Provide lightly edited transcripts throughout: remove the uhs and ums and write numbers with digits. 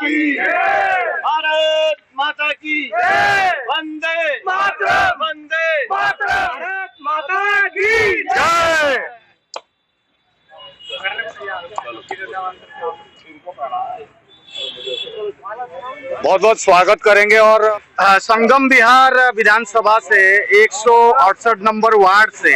की, भारत माता की, वंदे मातरम, वंदे मातरम, भारत माता की जय। बहुत बहुत स्वागत करेंगे। और संगम विहार विधानसभा से 168 नंबर वार्ड से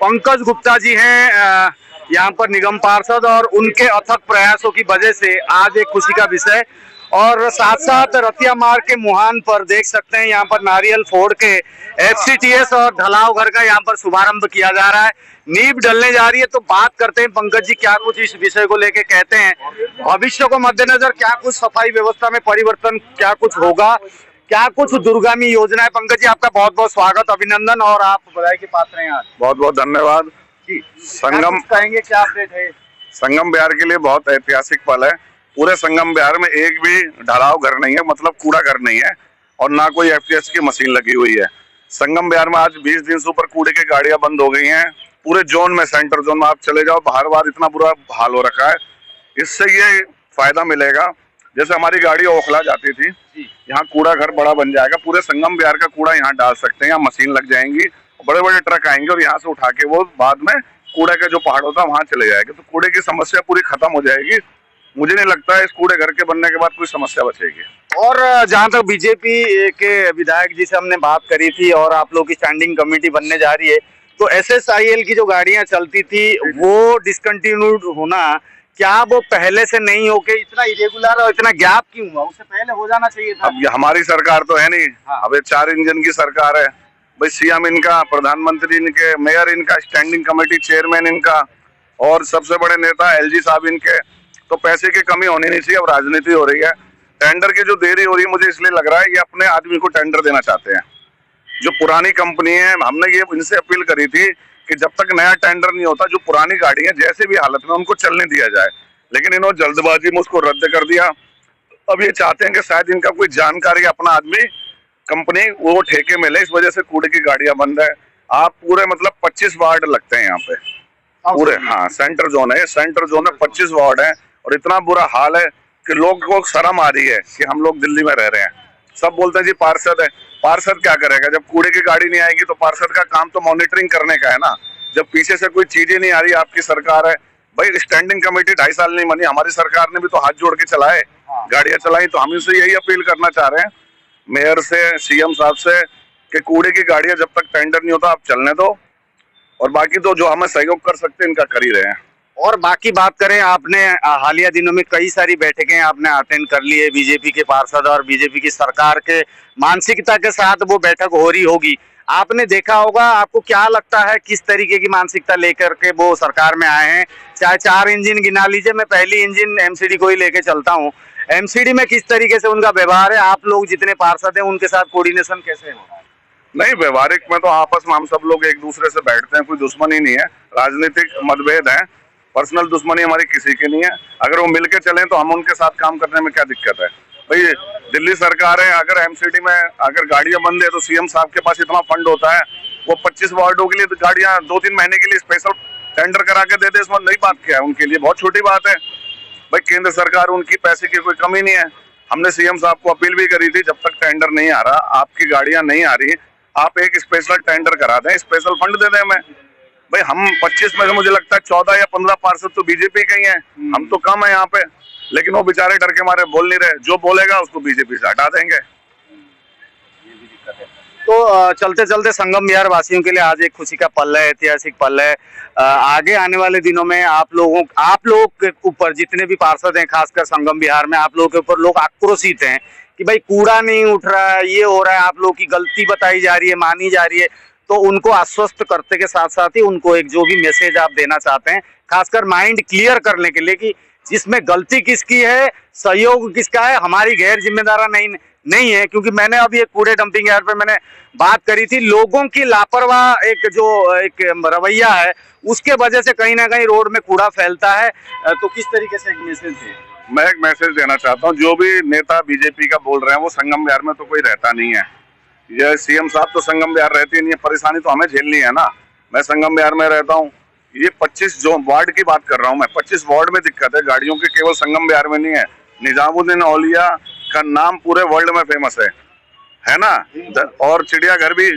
पंकज गुप्ता जी हैं यहाँ पर निगम पार्षद, और उनके अथक प्रयासों की वजह से आज एक खुशी का विषय। और साथ साथ रतिया मार्ग के मुहान पर देख सकते हैं यहाँ पर नारियल फोड़ के FCTS और ढलाव घर का यहाँ पर शुभारंभ किया जा रहा है, नींव डलने जा रही है। तो बात करते हैं पंकज जी, क्या कुछ इस विषय को लेके कहते हैं, भविष्य को मद्देनजर क्या कुछ सफाई व्यवस्था में परिवर्तन क्या कुछ होगा, क्या कुछ दूरगामी योजना है। पंकज जी, आपका बहुत बहुत स्वागत, अभिनंदन, और आप बधाई के पात्र हैं आज। बहुत बहुत धन्यवाद। संगम कहेंगे, क्या अपडेट है? संगम बिहार के लिए बहुत ऐतिहासिक पल है। पूरे संगम बिहार में एक भी ढलाव घर नहीं है, मतलब कूड़ा घर नहीं है, और ना कोई FTS की मशीन लगी हुई है। संगम बिहार में आज 20 दिन से ऊपर कूड़े की गाड़ियां बंद हो गई हैं। पूरे जोन में, सेंटर जोन में आप चले जाओ, बाहर इतना बुरा हाल हो रखा है। इससे ये फायदा मिलेगा, जैसे हमारी गाड़ी ओखला जाती थी, यहाँ कूड़ा घर बड़ा बन जाएगा। पूरे संगम बिहार का कूड़ा यहाँ डाल सकते हैं, यहाँ मशीन लग जाएंगी, बड़े बड़े ट्रक आएंगे और यहाँ से उठा के वो बाद में कूड़े का जो पहाड़ होता है वहां चले जाएंगे। तो कूड़े की समस्या पूरी खत्म हो जाएगी। मुझे नहीं लगता है इस कूड़े घर के बनने के बाद कोई समस्या बचेगी। और जहाँ तक BJP के विधायक जी से हमने बात करी थी, और आप लोग की स्टैंडिंग कमेटी बनने जा रही है, तो SSIL की जो गाड़ियां चलती थी वो डिसकंटिन्यूड होना, क्या वो पहले से नहीं होके इतना इरेगुलर और इतना गैप क्यों हुआ? उससे पहले हो जाना चाहिए था। अब हमारी सरकार तो है नहीं। अब 4 इंजन की सरकार है भाई। CM इनका, प्रधानमंत्री इनके, मेयर इनका, स्टैंडिंग कमेटी चेयरमैन इनका, और सबसे बड़े नेता LG साहब इनके। तो पैसे की कमी होनी नहीं चाहिए। अब राजनीति हो रही है, टेंडर की जो देरी हो रही है, मुझे इसलिए लग रहा है ये अपने आदमी को टेंडर देना चाहते हैं। जो पुरानी कंपनी है, हमने ये इनसे अपील करी थी कि जब तक नया टेंडर नहीं होता, जो पुरानी गाड़ी है जैसे भी हालत में उनको चलने दिया जाए, लेकिन इन्होंने जल्दबाजी में उसको रद्द कर दिया। अब ये चाहते हैं कि शायद इनका कोई जानकारी, अपना आदमी कंपनी वो ठेके में ले, इस वजह से कूड़े की गाड़ियां बंद है। आप पूरे मतलब 25 वार्ड लगते हैं यहाँ पे पूरे। हाँ, सेंटर जोन है, सेंटर जोन में 25 वार्ड है, और इतना बुरा हाल है कि लोग को शर्म आ रही है कि हम लोग दिल्ली में रह रहे हैं। सब बोलते हैं जी पार्षद है, पार्षद क्या करेगा? जब कूड़े की गाड़ी नहीं आएगी तो पार्षद का काम तो मॉनिटरिंग करने का है ना। जब पीछे से कोई चीजें नहीं आ रही, आपकी सरकार है भाई, स्टैंडिंग कमेटी 2.5 साल नहीं बनी, हमारी सरकार ने भी तो हाथ जोड़ के चलाए, गाड़ियां चलाई। तो हम इनसे यही अपील करना चाह रहे हैं, मेयर से, CM साहब से, कि कूड़े की गाड़ियां जब तक टेंडर नहीं होता आप चलने दो, और बाकी तो जो हमें सहयोग कर सकते हैं इनका कर ही रहे हैं। और बाकी बात करें, आपने हालिया दिनों में कई सारी बैठकें आपने अटेंड कर ली है, BJP के पार्षद और BJP की सरकार के मानसिकता के साथ वो बैठक हो रही होगी, आपने देखा होगा। आपको क्या लगता है किस तरीके की मानसिकता लेकर के वो सरकार में आए हैं? चाहे 4 इंजन गिना लीजिए, मैं पहली इंजन MCD को ही लेके चलता हूँ। MCD में किस तरीके से उनका व्यवहार है? आप लोग जितने पार्षद हैं उनके साथ कोऑर्डिनेशन कैसे हो रहा है? नहीं, व्यवहारिक में तो आपस में हम सब लोग एक दूसरे से बैठते हैं, कोई दुश्मनी नहीं है। राजनीतिक मतभेद है, पर्सनल दुश्मनी हमारी किसी की नहीं है। अगर वो मिलके चलें तो हम उनके साथ काम करने में क्या दिक्कत है भाई? दिल्ली सरकार है, अगर MCD में अगर गाड़ियां बंद है तो CM साहब के पास इतना फंड होता है, वो 25 वार्डों के लिए गाड़ियां 2-3 महीने के लिए स्पेशल टेंडर करा के दे दे। इसमें नई बात क्या है? उनके लिए बहुत छोटी बात है भाई। केंद्र सरकार, उनकी पैसे की कोई कमी नहीं है। हमने CM साहब को अपील भी करी थी, जब तक टेंडर नहीं आ रहा, आपकी गाड़ियां नहीं आ रही, आप एक स्पेशल टेंडर करा दें, स्पेशल फंड दे दें हमें भाई। हम 25 में से मुझे लगता है 14 या 15 पार्षद तो BJP के ही हैं, हम तो कम है यहाँ पे, लेकिन वो बेचारे डर के मारे बोल नहीं रहे। जो बोलेगा उसको BJP से हटा देंगे। तो चलते चलते संगम बिहार वासियों के लिए आज एक खुशी का पल है, ऐतिहासिक पल है। आगे आने वाले दिनों में आप लोग के ऊपर, जितने भी पार्षद हैं, खासकर संगम बिहार में, आप लोगों के ऊपर लोग आक्रोशित हैं कि भाई कूड़ा नहीं उठ रहा है, ये हो रहा है, आप लोग की गलती बताई जा रही है, मानी जा रही है। तो उनको आश्वस्त करते के साथ साथ ही उनको एक जो भी मैसेज आप देना चाहते हैं, खासकर माइंड क्लियर करने के लिए, कि जिसमें गलती किसकी है, सहयोग किसका है, हमारी गैर जिम्मेदारा नहीं है। क्योंकि मैंने अभी एक कूड़े डंपिंग यार्ड पे मैंने बात करी थी, लोगों की लापरवाह एक रवैया है, उसके वजह से कहीं ना कहीं रोड में कूड़ा फैलता है। तो किस तरीके से एक मैसेज है? मैं एक मैसेज देना चाहता हूँ, जो भी नेता BJP का बोल रहे हैं वो संगम बिहार में तो कोई रहता नहीं है। ये CM साहब तो संगम बिहार रहती नहीं है, परेशानी तो हमें झेलनी है ना। मैं संगम बिहार में रहता हूँ, ये 25 जो वार्ड की बात कर रहा हूँ मैं, 25 वार्ड में दिक्कत है गाड़ियों की, केवल संगम बिहार में नहीं है। निजामुद्दीन औलिया का नाम पूरे वर्ल्ड में फेमस है ना। और चिड़ियाघर भी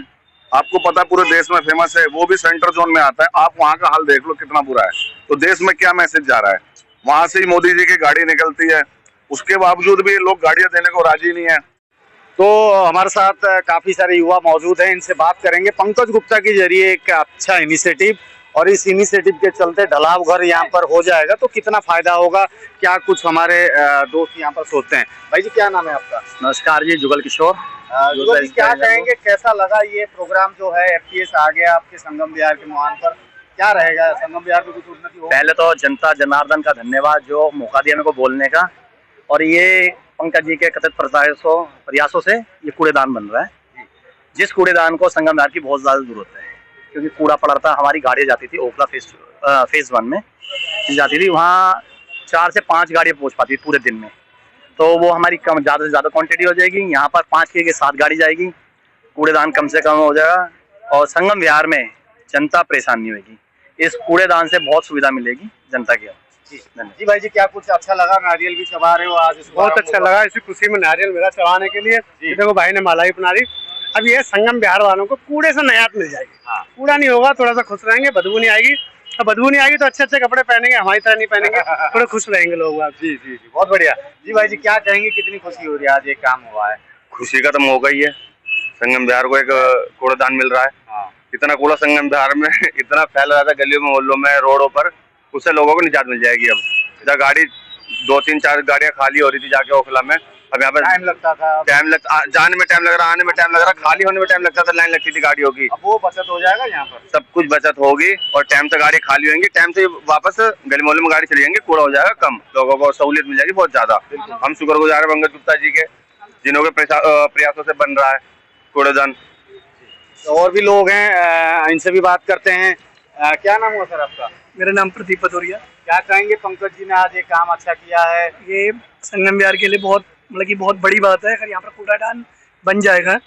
आपको पता है पूरे देश में फेमस है, वो भी सेंटर जोन में आता है। आप वहाँ का हाल देख लो कितना बुरा है। तो देश में क्या मैसेज जा रहा है, वहां से ही मोदी जी की गाड़ी निकलती है, उसके बावजूद भी लोग गाड़ियां देने को राजी नहीं है। तो हमारे साथ काफी सारे युवा मौजूद हैं, इनसे बात करेंगे। पंकज गुप्ता के जरिए एक अच्छा इनिशिएटिव, और इस इनिशिएटिव के चलते ढलाव घर यहाँ पर हो जाएगा तो कितना फायदा होगा, क्या कुछ हमारे दोस्त यहाँ पर सोचते हैं। भाई जी क्या नाम है आपका? नमस्कार जी, जुगल किशोर। जुगल जी क्या कहेंगे, कैसा लगा ये प्रोग्राम जो है, एफटीएस आ गया आपके संगम विहार के मुहान पर, क्या रहेगा संगम विहार में, कुछ उन्नति होगी? पहले तो जनता जनार्दन का धन्यवाद जो मौका दिया मेरे को बोलने का। और ये पंकज जी के कथित प्रयासों से ये कूड़ेदान बन रहा है, जिस कूड़ेदान को संगम विहार की बहुत ज्यादा जरूरत है। क्योंकि कूड़ा पड़ा था, हमारी गाड़ी जाती थी ओखला फेज 1 में जाती थी, वहाँ 4 से 5 गाड़ियाँ पहुँच पाती थी पूरे दिन में। तो वो हमारी कम ज़्यादा से ज़्यादा क्वांटिटी हो जाएगी, यहाँ पर 5 के 7 गाड़ी जाएगी, कूड़ेदान कम से कम हो जाएगा और संगम विहार में जनता परेशान नहीं होगी। इस कूड़ेदान से बहुत सुविधा मिलेगी जनता की। जी भाई जी क्या कुछ अच्छा लगा, नारियल भी चबा रहे हो आज? बहुत अच्छा लगा, इसी खुशी में नारियल मिला चबाने के लिए। देखो भाई ने माला भी बना दी। अब ये संगम विहार वालों को कूड़े से निजात मिल जाएगी। कूड़ा नहीं होगा, थोड़ा सा खुश रहेंगे, बदबू नहीं आएगी। अब बदबू नहीं आएगी तो अच्छे अच्छे कपड़े पहनेंगे, हमारी तरह नहीं पहनेंगे, थोड़े खुश रहेंगे लोग। जी जी जी बहुत बढ़िया। जी भाई जी क्या कहेंगे, कितनी खुशी हो रही है आज ये काम हुआ है? खुशी का तो मौका ही है, संगम विहार को एक कूड़ादान मिल रहा है। इतना कूड़ा संगम विहार में इतना फैल रहा था गलियों में, मोहल्लों में, रोडों पर, उससे लोगों को निजात मिल जाएगी। अब इधर गाड़ी 2-3-4 गाड़ियां खाली हो रही थी जाके ओखला में, अब यहाँ पे टाइम लगता था, जाने में टाइम लग रहा, आने में टाइम लग रहा, खाली होने में टाइम लगता था, लाइन लगती थी गाड़ियों की। अब वो बचत हो जाएगा, यहाँ पर सब कुछ बचत होगी और टाइम से गाड़ी खाली होंगी, टाइम से वापस गली मोहल्ले में गाड़ी चली जाएंगी, कूड़ा हो जाएगा कम, लोगों को सहूलियत मिल जाएगी बहुत ज्यादा। हम शुक्रगुजार है पंकज गुप्ता जी के, जिन्हों के प्रयासों से बन रहा है कूड़ेदान। और भी लोग हैं, इनसे भी बात करते हैं। क्या नाम हुआ सर आपका? मेरा नाम प्रदीप भदौरिया। क्या कहेंगे, पंकज जी ने आज ये काम अच्छा किया है? ये संगम विहार के लिए बहुत मतलब कि बहुत बड़ी बात है। अगर यहाँ पर कूड़ादान बन जाएगा,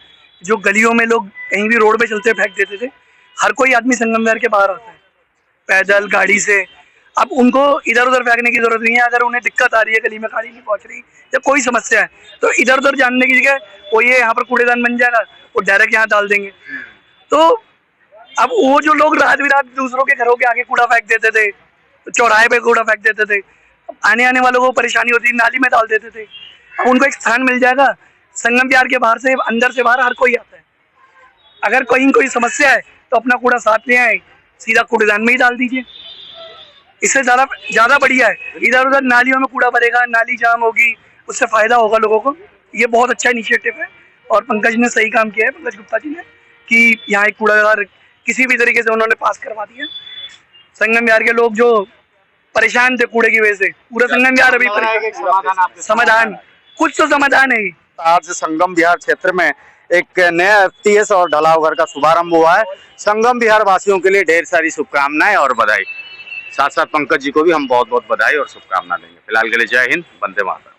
जो गलियों में लोग कहीं भी रोड पे चलते फेंक देते थे, हर कोई आदमी संगम विहार के बाहर आता है पैदल गाड़ी से। अब उनको इधर उधर फेंकने की जरूरत नहीं है। अगर उन्हें दिक्कत आ रही है, गली में गाड़ी नहीं पहुंच रही या कोई समस्या है, तो इधर उधर जानने की जगह वो ये यहाँ पर कूड़ेदान बन जाएगा, वो डायरेक्ट यहाँ डाल देंगे। तो अब वो जो लोग रात बिरात दूसरों के घरों के आगे कूड़ा फेंक देते थे, चौराहे पे कूड़ा फेंक देते थे, आने वालों को परेशानी होती, नाली में डाल देते थे, अब उनको एक स्थान मिल जाएगा। संगम विहार के बाहर से, अंदर से बाहर हर कोई आता है। अगर कहीं कोई समस्या है तो अपना कूड़ा साथ ले आए, सीधा कूड़ेदान में ही डाल दीजिए। इससे ज़्यादा बढ़िया है। इधर उधर नालियों में कूड़ा भरेगा, नाली जाम होगी, उससे फायदा होगा लोगों को। ये बहुत अच्छा इनिशिएटिव है और पंकज ने सही काम किया है, पंकज गुप्ता जी ने, कि यहाँ एक कूड़ादार किसी भी तरीके से उन्होंने पास करवा दिया। संगम विहार के लोग जो परेशान थे कूड़े की वजह से, पूरा संगम विहार अभी समाधान, कुछ तो समाधान है। आज संगम विहार क्षेत्र में एक नया एफटीएस और ढलाव घर का शुभारंभ हुआ है। संगम विहार वासियों के लिए ढेर सारी शुभकामनाएं और बधाई। साथ साथ पंकज जी को भी हम बहुत बहुत बधाई और शुभकामना देंगे। फिलहाल के लिए जय हिंद, वंदे मातरम।